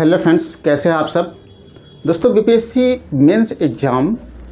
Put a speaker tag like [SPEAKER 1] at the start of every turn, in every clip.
[SPEAKER 1] Hello friends, कैसे हैं आप सब। दोस्तों, बीपीएससी मेंस एग्ज़ाम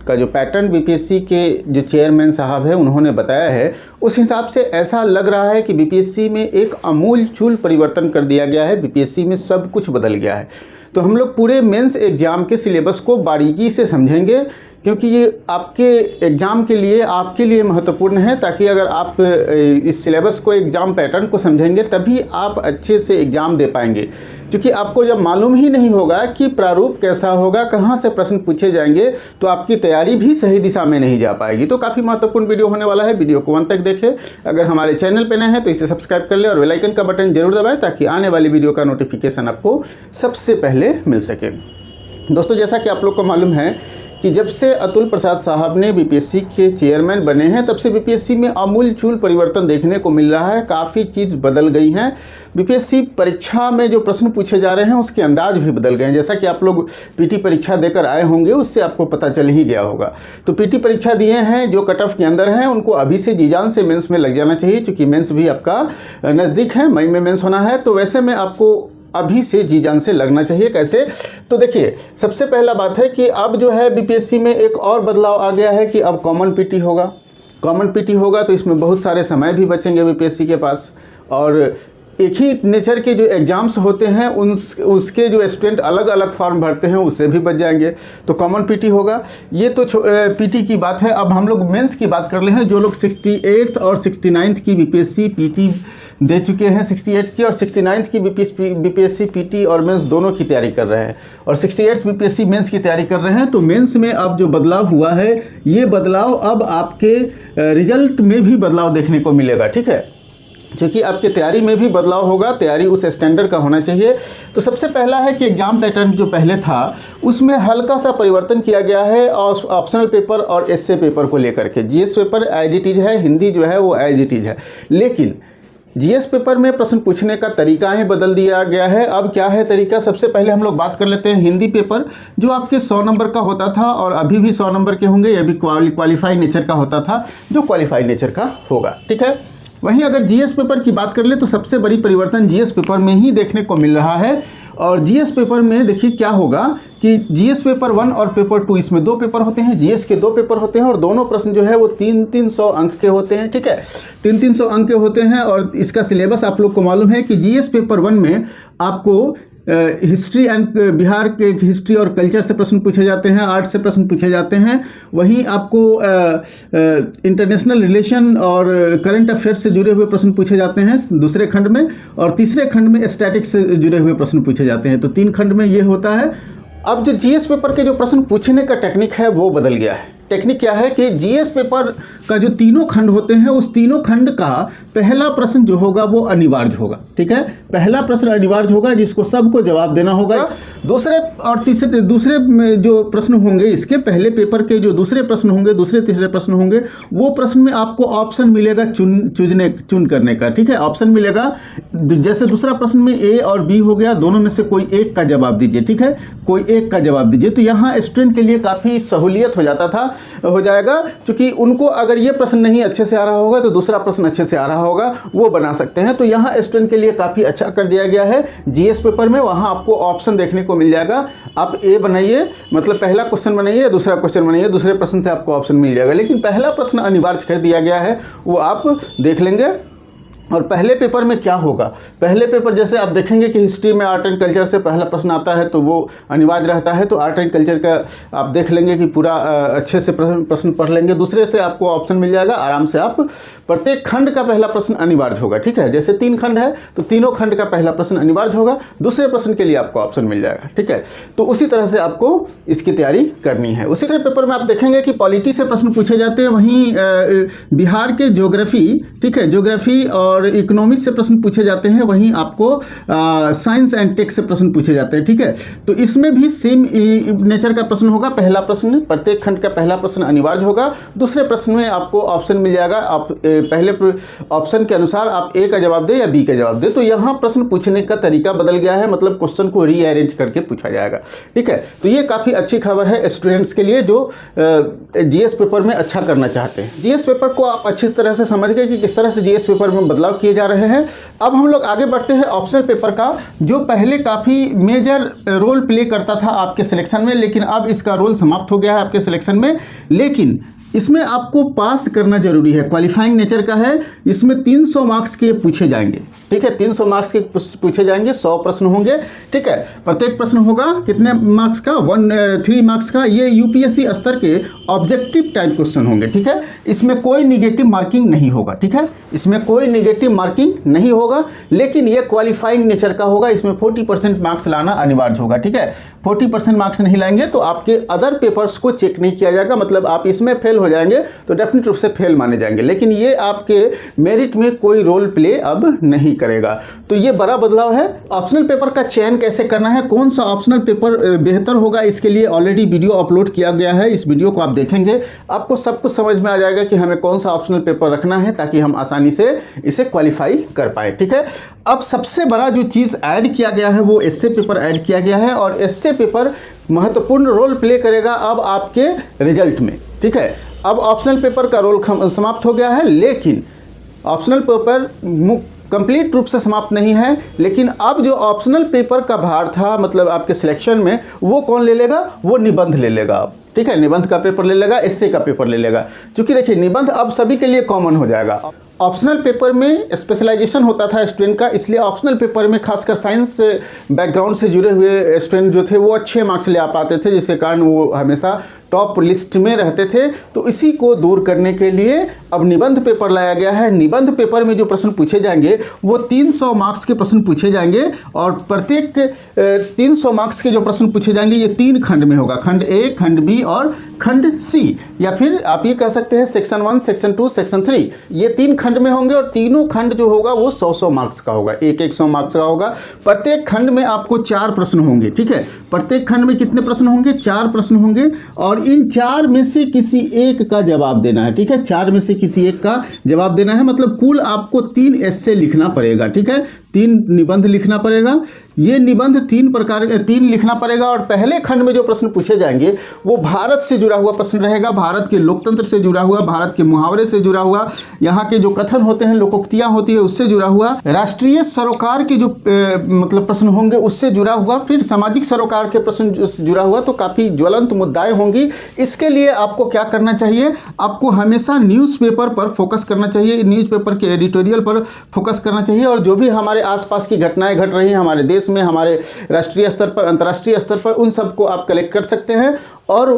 [SPEAKER 1] का जो पैटर्न बीपीएससी के जो चेयरमैन साहब हैं उन्होंने बताया है, उस हिसाब से ऐसा लग रहा है कि बीपीएससी में एक आमूल-चूल परिवर्तन कर दिया गया है। बीपीएससी में सब कुछ बदल गया है। तो हम लोग पूरे मेंस एग्ज़ाम के सिलेबस को बारीकी से समझेंगे, क्योंकि ये आपके एग्ज़ाम के लिए आपके लिए महत्वपूर्ण है, ताकि अगर आप इस सिलेबस को एग्ज़ाम पैटर्न को समझेंगे तभी आप अच्छे से एग्ज़ाम दे पाएंगे। क्योंकि आपको जब मालूम ही नहीं होगा कि प्रारूप कैसा होगा, कहाँ से प्रश्न पूछे जाएंगे, तो आपकी तैयारी भी सही दिशा में नहीं जा पाएगी। तो काफ़ी महत्वपूर्ण वीडियो होने वाला है। वीडियो को अंत तक देखें। अगर हमारे चैनल पर नए हैं तो इसे सब्सक्राइब कर लें और बेल आइकन का बटन जरूर दबाएं, ताकि आने वाली वीडियो का नोटिफिकेशन आपको सबसे पहले मिल सके। दोस्तों, जैसा कि आप लोग को मालूम है कि जब से अतुल प्रसाद साहब ने बीपीएससी के चेयरमैन बने हैं, तब से बीपीएससी में आमूल-चूल परिवर्तन देखने को मिल रहा है। काफ़ी चीज़ बदल गई हैं। बीपीएससी परीक्षा में जो प्रश्न पूछे जा रहे हैं उसके अंदाज भी बदल गए हैं। जैसा कि आप लोग पीटी परीक्षा देकर आए होंगे, उससे आपको पता चल ही गया होगा। तो पीटी परीक्षा दिए हैं, जो कट ऑफ के अंदर हैं, उनको अभी से जी जान से मेंस में लग जाना चाहिए, क्योंकि मेंस भी आपका नज़दीक है। मई में मेंस होना है, तो वैसे में आपको अभी से जी जान से लगना चाहिए। कैसे? तो देखिए, सबसे पहला बात है कि अब जो है बीपीएससी में एक और बदलाव आ गया है कि अब कॉमन पीटी होगा। कॉमन पीटी होगा तो इसमें बहुत सारे समय भी बचेंगे बीपीएससी के पास, और एक ही नेचर के जो एग्ज़ाम्स होते हैं उसके जो स्टूडेंट अलग अलग फॉर्म भरते हैं उससे भी बच जाएंगे। तो कॉमन पीटी होगा। ये तो पीटी की बात है। अब हम लोग मेंस की बात कर रहे हैं। जो लोग 68th और 69th की बीपीएससी पीटी दे चुके हैं, 68 की और 69th की बीपीएससी पीटी और मेंस दोनों की तैयारी कर रहे हैं, और 68th बीपीएससी मेंस की तैयारी कर रहे हैं, तो मेंस में अब जो बदलाव हुआ है, ये बदलाव अब आपके रिजल्ट में भी बदलाव देखने को मिलेगा। ठीक है, क्योंकि आपके तैयारी में भी बदलाव होगा। तैयारी उस स्टैंडर्ड का होना चाहिए। तो सबसे पहला है कि एग्ज़ाम पैटर्न जो पहले था उसमें हल्का सा परिवर्तन किया गया है, और ऑप्शनल पेपर और एसए पेपर को लेकर के। GS paper as it is है, हिंदी जो है वो एज इट इज़ है, लेकिन जीएस पेपर में प्रश्न पूछने का तरीका ही बदल दिया गया है। अब क्या है तरीका? सबसे पहले हम लोग बात कर लेते हैं हिंदी पेपर, जो आपके 100 नंबर का होता था और अभी भी 100 नंबर के होंगे। ये भी क्वालिफाइड नेचर का होता था, जो क्वालिफाइड नेचर का होगा। ठीक है। वहीं अगर जीएस पेपर की बात कर ले तो सबसे बड़ी परिवर्तन जीएस पेपर में ही देखने को मिल रहा है। और जीएस पेपर में देखिए क्या होगा कि जीएस पेपर 1 और पेपर 2, इसमें 2 पेपर होते हैं। जीएस के 2 पेपर होते हैं, और दोनों प्रश्न जो है वो 300 अंक के होते हैं। ठीक है, 300 अंक के होते हैं। और इसका सिलेबस आप लोग को मालूम है कि जीएस पेपर 1 में आपको हिस्ट्री एंड बिहार के हिस्ट्री और कल्चर से प्रश्न पूछे जाते हैं, आर्ट से प्रश्न पूछे जाते हैं। वहीं आपको इंटरनेशनल रिलेशन और करंट अफेयर्स से जुड़े हुए प्रश्न पूछे जाते हैं दूसरे खंड में, और तीसरे खंड में स्टैटिक्स से जुड़े हुए प्रश्न पूछे जाते हैं। तो 3 खंड में ये होता है। अब जो जीएस पेपर के जो प्रश्न पूछने का टेक्निक है वो बदल गया है। टेक्निक क्या है कि जीएस पेपर का जो तीनों खंड होते हैं, उस तीनों खंड का पहला प्रश्न जो होगा वो अनिवार्य होगा। ठीक है, पहला प्रश्न अनिवार्य होगा, जिसको सबको जवाब देना होगा। दूसरे और दूसरे जो प्रश्न होंगे, इसके पहले पेपर के जो दूसरे प्रश्न होंगे, दूसरे तीसरे प्रश्न होंगे, वो प्रश्न में आपको ऑप्शन मिलेगा चुन करने का। ठीक है, ऑप्शन मिलेगा। जैसे दूसरा प्रश्न में ए और बी हो गया, दोनों में से कोई एक का जवाब दीजिए। ठीक है, कोई एक का जवाब दीजिए। तो यहाँ स्टूडेंट के लिए काफ़ी सहूलियत हो जाएगा, क्योंकि उनको अगर ये प्रश्न नहीं अच्छे से आ रहा होगा तो दूसरा प्रश्न अच्छे से आ रहा होगा, वो बना सकते हैं। तो यहाँ स्टूडेंट के लिए काफ़ी अच्छा कर दिया गया है जीएस पेपर में। वहाँ आपको ऑप्शन देखने को मिल जाएगा। आप ए बनाइए, मतलब पहला क्वेश्चन बनाइए, दूसरा क्वेश्चन बनाइए, दूसरे प्रश्न से आपको ऑप्शन मिल जाएगा। लेकिन पहला प्रश्न अनिवार्य कर दिया गया है, वो आप देख लेंगे। और पहले पेपर में क्या होगा? पहले पेपर जैसे आप देखेंगे कि हिस्ट्री में आर्ट एंड कल्चर से पहला प्रश्न आता है, तो वो अनिवार्य रहता है। तो आर्ट एंड कल्चर का आप देख लेंगे कि पूरा अच्छे से प्रश्न पढ़ लेंगे। दूसरे से आपको ऑप्शन मिल जाएगा, आराम से आप प्रत्येक खंड का पहला प्रश्न अनिवार्य होगा। ठीक है, जैसे 3 खंड है तो तीनों खंड का पहला प्रश्न अनिवार्य होगा, दूसरे प्रश्न के लिए आपको ऑप्शन मिल जाएगा। ठीक है, तो उसी तरह से आपको इसकी तैयारी करनी है। उसी पेपर में आप देखेंगे कि पॉलिटी से प्रश्न पूछे जाते हैं। वहीं बिहार के ज्योग्राफी, ठीक है, ज्योग्राफी और इकोनॉमिक्स से प्रश्न पूछे जाते हैं। वहीं आपको साइंस एंड टेक से प्रश्न पूछे जाते हैं। ठीक है, तो इसमें भी सेम नेचर का प्रश्न होगा। पहला प्रश्न, प्रत्येक खंड का पहला प्रश्न अनिवार्य होगा। दूसरे प्रश्न में आपको ऑप्शन मिल जाएगा। आप पहले ऑप्शन के अनुसार आप ए का जवाब दें या बी का जवाब दें। तो यहाँ प्रश्न पूछने का तरीका बदल गया है, मतलब क्वेश्चन को रीअरेंज करके पूछा जाएगा। ठीक है, तो ये काफ़ी अच्छी खबर है स्टूडेंट्स के लिए जो जीएस पेपर में अच्छा करना चाहते हैं। जीएस पेपर को आप अच्छी तरह से समझ गए कि किस तरह से जीएस पेपर में बदलाव बदलाव किए जा रहे हैं। अब हम लोग आगे बढ़ते हैं ऑप्शनल पेपर का, जो पहले काफ़ी मेजर रोल प्ले करता था आपके सिलेक्शन में, लेकिन अब इसका रोल समाप्त हो गया है आपके सिलेक्शन में। लेकिन इसमें आपको पास करना जरूरी है, क्वालिफाइंग नेचर का है। इसमें 300 मार्क्स के पूछे जाएंगे, ठीक है, 300 मार्क्स के पूछे जाएंगे, 100 प्रश्न होंगे, ठीक है। प्रत्येक प्रश्न होगा कितने मार्क्स का, 3 मार्क्स का। ये यूपीएससी स्तर के ऑब्जेक्टिव टाइप क्वेश्चन होंगे, ठीक है। इसमें कोई निगेटिव मार्किंग नहीं होगा, ठीक है, इसमें कोई निगेटिव मार्किंग नहीं होगा, लेकिन ये क्वालिफाइंग नेचर का होगा। इसमें 40% मार्क्स लाना अनिवार्य होगा, ठीक है। 40% मार्क्स नहीं लाएंगे तो आपके अदर पेपर्स को चेक नहीं किया जाएगा, मतलब आप इसमें फेल हो जाएंगे तो डेफिनेट रूप से फेल माने जाएंगे, लेकिन ये आपके मेरिट में कोई रोल प्ले अब नहीं करेगा। तो ये बड़ा बदलाव है। ऑप्शनल पेपर का चयन कैसे करना है, कौन सा ऑप्शनल पेपर बेहतर होगा, इसके लिए ऑलरेडी वीडियो अपलोड किया गया है। इस वीडियो को आप देखेंगे, आपको सब कुछ समझ में आ जाएगा कि हमें कौन सा ऑप्शनल पेपर रखना है ताकि हम आसानी से इसे क्वालिफाई कर पाए, ठीक है। अब सबसे बड़ा जो चीज़ ऐड किया गया है वो एसए पेपर ऐड किया गया है, और एसए पेपर महत्वपूर्ण रोल प्ले करेगा अब आपके रिजल्ट में, ठीक है। अब ऑप्शनल पेपर का रोल समाप्त हो गया है, लेकिन ऑप्शनल पेपर कंप्लीट रूप से समाप्त नहीं है। लेकिन अब जो ऑप्शनल पेपर का भार था, मतलब आपके सिलेक्शन में, वो कौन ले लेगा, वो निबंध ले लेगा अब, ठीक है। निबंध का पेपर ले लेगा, एसए का पेपर ले लेगा, क्योंकि देखिए निबंध अब सभी के लिए कॉमन हो जाएगा। ऑप्शनल पेपर में स्पेशलाइजेशन होता था स्टूडेंट का, इसलिए ऑप्शनल पेपर में खासकर साइंस बैकग्राउंड से जुड़े हुए स्टूडेंट जो थे वो अच्छे मार्क्स ले आ पाते थे, जिसके कारण वो हमेशा टॉप लिस्ट में रहते थे। तो इसी को दूर करने के लिए अब निबंध पेपर लाया गया है। निबंध पेपर में जो प्रश्न पूछे जाएंगे वो 300 मार्क्स के प्रश्न पूछे जाएंगे, और प्रत्येक 300 मार्क्स के जो प्रश्न पूछे जाएंगे ये 3 खंड में होगा, खंड ए, खंड बी और खंड सी, या फिर आप ये कह सकते हैं सेक्शन 1, सेक्शन 2, सेक्शन 3। ये 3 खंड में होंगे, और तीनों खंड जो होगा वो 100-100 मार्क्स का होगा, एक 100 मार्क्स का होगा। प्रत्येक खंड में आपको 4 प्रश्न होंगे, ठीक है। प्रत्येक खंड में कितने प्रश्न होंगे, 4 प्रश्न होंगे, और इन 4 में से किसी एक का जवाब देना है, ठीक है। 4 में से किसी एक का जवाब देना है, मतलब कुल आपको 3 एस्से लिखना पड़ेगा, ठीक है। 3 निबंध लिखना पड़ेगा। ये निबंध 3 लिखना पड़ेगा, और पहले खंड में जो प्रश्न पूछे जाएंगे वो भारत से जुड़ा हुआ प्रश्न रहेगा, भारत के लोकतंत्र से जुड़ा हुआ, भारत के मुहावरे से जुड़ा हुआ, यहाँ के जो कथन होते हैं, लोकोक्तियाँ होती है, उससे जुड़ा हुआ, राष्ट्रीय सरोकार के जो मतलब प्रश्न होंगे उससे जुड़ा हुआ, फिर सामाजिक सरोकार के प्रश्न से जुड़ा हुआ। तो काफ़ी ज्वलंत मुद्दाएं होंगी। इसके लिए आपको क्या करना चाहिए, आपको हमेशा न्यूज़पेपर पर फोकस करना चाहिए, न्यूज़पेपर के एडिटोरियल पर फोकस करना चाहिए, और जो भी हमारे आसपास की घटनाएं घट रही हैं हमारे देश में, हमारे राष्ट्रीय स्तर पर, अंतर्राष्ट्रीय स्तर पर, उन सबको आप कलेक्ट कर सकते हैं, और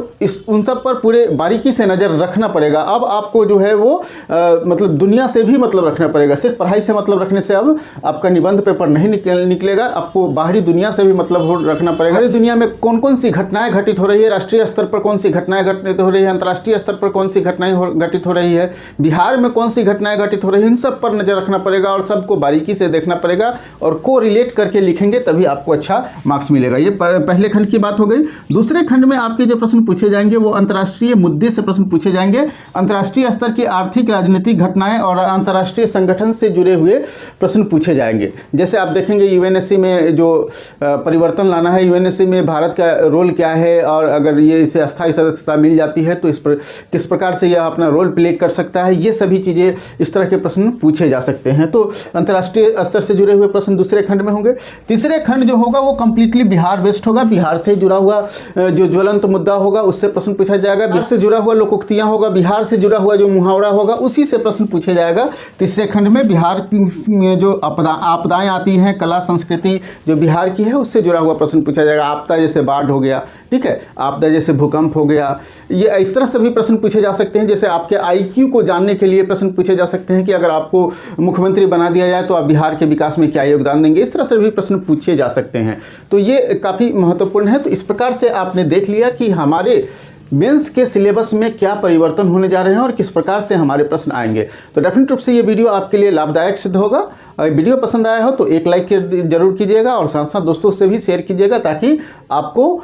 [SPEAKER 1] उन सब पर पूरे बारीकी से नज़र रखना पड़ेगा। अब आपको जो है वो मतलब दुनिया से भी मतलब रखना पड़ेगा। सिर्फ पढ़ाई से मतलब रखने से अब आपका निबंध पेपर नहीं निकलेगा, आपको बाहरी दुनिया से भी मतलब रखना पड़ेगा। बाहरी दुनिया में कौन कौन सी घटनाएं घटित हो रही है, राष्ट्रीय स्तर पर कौन सी घटनाएं घटित हो रही है, अंतर्राष्ट्रीय स्तर पर कौन सी घटनाएं घटित हो रही है, बिहार में कौन सी घटनाएं घटित हो रही है, इन सब पर नज़र रखना पड़ेगा, और सबको बारीकी से देखना पड़ेगा, और को रिलेट करके लिखेंगे तभी आपको अच्छा मार्क्स मिलेगा। ये पहले खंड की बात हो गई। दूसरे खंड में आपके जो प्रश्न पूछे जाएंगे वो अंतर्राष्ट्रीय मुद्दे से प्रश्न पूछे जाएंगे, अंतर्राष्ट्रीय स्तर की आर्थिक राजनीतिक घटनाएं और अंतर्राष्ट्रीय संगठन से जुड़े हुए प्रश्न पूछे जाएंगे। जैसे आप देखेंगे यूएनएससी में जो परिवर्तन लाना है, यूएनएससी में भारत का रोल क्या है, और अगर ये इसे अस्थायी सदस्यता मिल जाती है तो इस पर किस प्रकार से यह अपना रोल प्ले कर सकता है, ये सभी चीज़ें, इस तरह के प्रश्न पूछे जा सकते हैं। तो अंतर्राष्ट्रीय स्तर से जुड़े हुए प्रश्न दूसरे खंड में होंगे। तीसरे खंड जो होगा वो कंप्लीटली बिहार बेस्ड होगा, बिहार से जुड़ा हुआ जो ज्वलंत मुद्दा होगा उससे प्रश्न पूछा जाएगा, बिहार से जुड़ा हुआ लोकोक्तियाँ होगा, बिहार से जुड़ा हुआ जो मुहावरा होगा उसी से प्रश्न पूछे जाएगा। तीसरे खंड में बिहार में जो आपदाएं आती हैं, कला संस्कृति जो बिहार की है उससे जुड़ा हुआ प्रश्न पूछा जाएगा। आपदा जैसे बाढ़ हो गया, ठीक है, आपदा जैसे भूकंप हो गया, ये इस तरह से भी प्रश्न पूछे जा सकते हैं। जैसे आपके IQ को जानने के लिए प्रश्न पूछे जा सकते हैं कि अगर आपको मुख्यमंत्री बना दिया जाए तो आप बिहार के विकास में क्या योगदान देंगे, इस तरह से भी प्रश्न पूछे जा सकते हैं। तो ये काफ़ी महत्वपूर्ण है। तो इस प्रकार से आपने देख लिया कि हमारे मेंस के सिलेबस में क्या परिवर्तन होने जा रहे हैं और किस प्रकार से हमारे प्रश्न आएंगे। तो डेफिनेट रूप से ये वीडियो आपके लिए लाभदायक सिद्ध होगा। अगर वीडियो पसंद आया हो तो एक लाइक जरूर कीजिएगा, और साथ साथ दोस्तों से भी शेयर कीजिएगा, ताकि आपको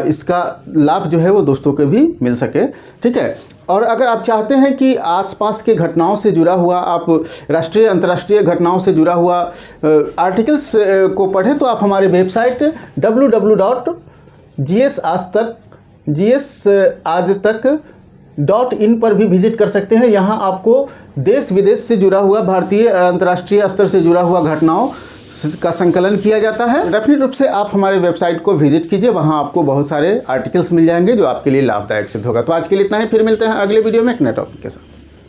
[SPEAKER 1] इसका लाभ जो है वो दोस्तों को भी मिल सके, ठीक है। और अगर आप चाहते हैं कि आसपास के घटनाओं से जुड़ा हुआ, आप राष्ट्रीय अंतर्राष्ट्रीय घटनाओं से जुड़ा हुआ आर्टिकल्स को पढ़ें, तो आप हमारे वेबसाइट www.gsaztak www.netradio.in पर भी विजिट कर सकते हैं। यहाँ आपको देश विदेश से जुड़ा हुआ, भारतीय अंतर्राष्ट्रीय स्तर से जुड़ा हुआ घटनाओं का संकलन किया जाता है। डेफिनेट रूप से आप हमारे वेबसाइट को विजिट कीजिए, वहाँ आपको बहुत सारे आर्टिकल्स मिल जाएंगे जो आपके लिए लाभदायक सिद्ध होगा। तो आज के लिए इतना ही, फिर मिलते हैं अगले वीडियो में एक नए टॉपिक के साथ।